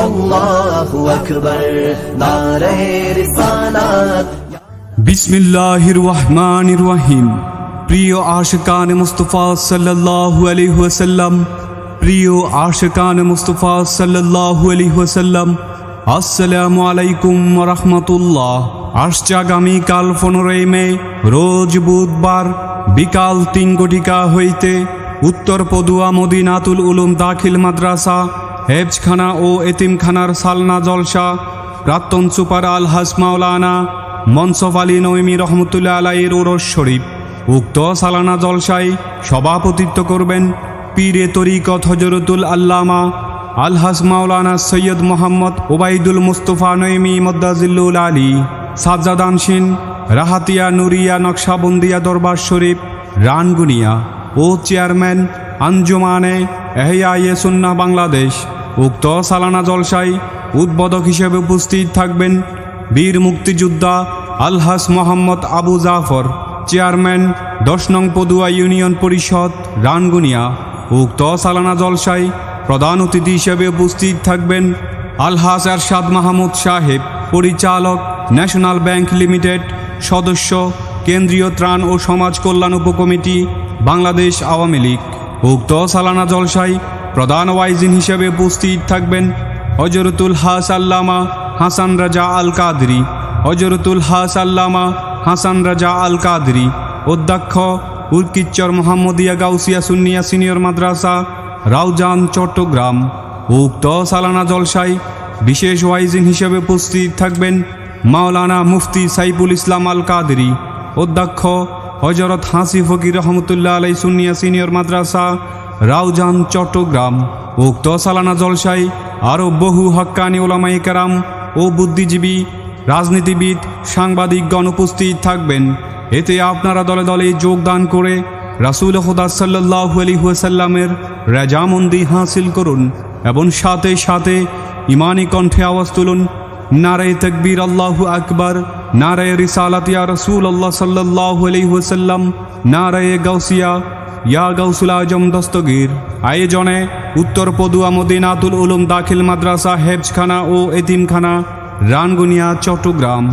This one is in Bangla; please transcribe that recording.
আল্লাহু আকবার নারে রিসালাত। বিসমিল্লাহির রহমানির রহিম। প্রিয় আশিকান মুস্তাফা সাল্লাল্লাহু আলাইহি ওয়াসাল্লাম, প্রিয় আশিকান মুস্তাফা সাল্লাল্লাহু আলাইহি ওয়াসাল্লাম, আসসালামু আলাইকুম ওয়া রাহমাতুল্লাহ। আসছে আগামীকাল 15 মে রোজ বুধবার বিকাল 3 ঘটিকা হইতে উত্তর পদুয়া মদিনাতুল উলুম দাখিল মাদ্রাসা হেফজখানা ও এতিমখানার সালনা জলসা প্রাক্তন সুপার আলহাজ মাওলানা মনসুফ আলী নঈমী রহমতুল্লাহ আলাইহির উরস শরীফ। উক্ত সালানা জলসায় সভাপতিত্ব করবেন পীরে তরিকত হযরতুল আল্লামা আলহাজ মাওলানা সৈয়দ মোহাম্মদ ওবাইদুল মুস্তফা নঈমী মদ্দাজিল্লুল আলী সাজ্জাদানশিন রাহাতিয়া নুরিয়া নকশাবন্দিয়া দরবার শরীফ রানগুনিয়া ও চেয়ারম্যান আঞ্জুমানে এহইয়ায়ে সুন্নাহ বাংলাদেশ। উক্ত সালানা জলসায় উদ্বোধক হিসেবে উপস্থিত থাকবেন বীর মুক্তিযোদ্ধা আলহাজ মোহাম্মদ আবু জাফর, চেয়ারম্যান 10 নং পদুয়া ইউনিয়ন পরিষদ রানগুনিয়া। উক্ত সালানা জলসায় প্রধান অতিথি হিসেবে উপস্থিত থাকবেন আলহাজ এরশাদ মাহমুদ সাহেব, পরিচালক ন্যাশনাল ব্যাংক লিমিটেড, সদস্য কেন্দ্রীয় ত্রাণ ও সমাজ কল্যাণ উপকমিটি বাংলাদেশ আওয়ামী লীগ। উক্ত সালানা জলসায় প্রধান ওয়াইজিন হিসেবে উপস্থিত থাকবেন হযরতুল হাস আল্লামা হাসান রাজা আল কাদরি, হযরতুল হাস আল্লামা হাসান রাজা আল কাদরি, অধ্যক্ষ উলকিচ্চর মোহাম্মদিয়া গাউসিয়া সুন্নিয়া সিনিয়র মাদ্রাসা রাউজান চট্টগ্রাম। উক্ত সালানা জলসায় বিশেষ ওয়াইজিন হিসেবে উপস্থিত থাকবেন মাওলানা মুফতি সাইফুল ইসলাম আল কাদরি, অধ্যক্ষ হযরত হাসি ফকির রহমতুল্লাহ আলাইহি সুন্নিয়া সিনিয়র মাদ্রাসা রাউজান চট্টগ্রাম। উক্ত সালানা জলসায় আরও বহু হক্কানি উলামায়ে কেরাম ও বুদ্ধিজীবী, রাজনীতিবিদ, সাংবাদিকগণ উপস্থিত থাকবেন। এতে আপনারা দলে দলে যোগদান করে রাসূল খুদা সাল্লাল্লাহু আলাইহি ওয়াসাল্লামের রেজামন্দি হাসিল করুন এবং সাথে সাথে ইমানি কণ্ঠে আওয়াজ তুলুন নারে তাকবীর আল্লাহু আকবার, নারে রিসালাত ইয়া রাসূলুল্লাহ সাল্লাল্লাহু আলাইহি ওয়াসাল্লাম, নারে গাউসিয়া ইয়া গাউসুল আজম দস্তগীর। আয়োজনে উত্তর পদুয়া মদিনাতুল উলুম দাখিল মাদ্রাসা হেফজখানা ও এতিমখানা রানগুনিয়া চট্টগ্রাম।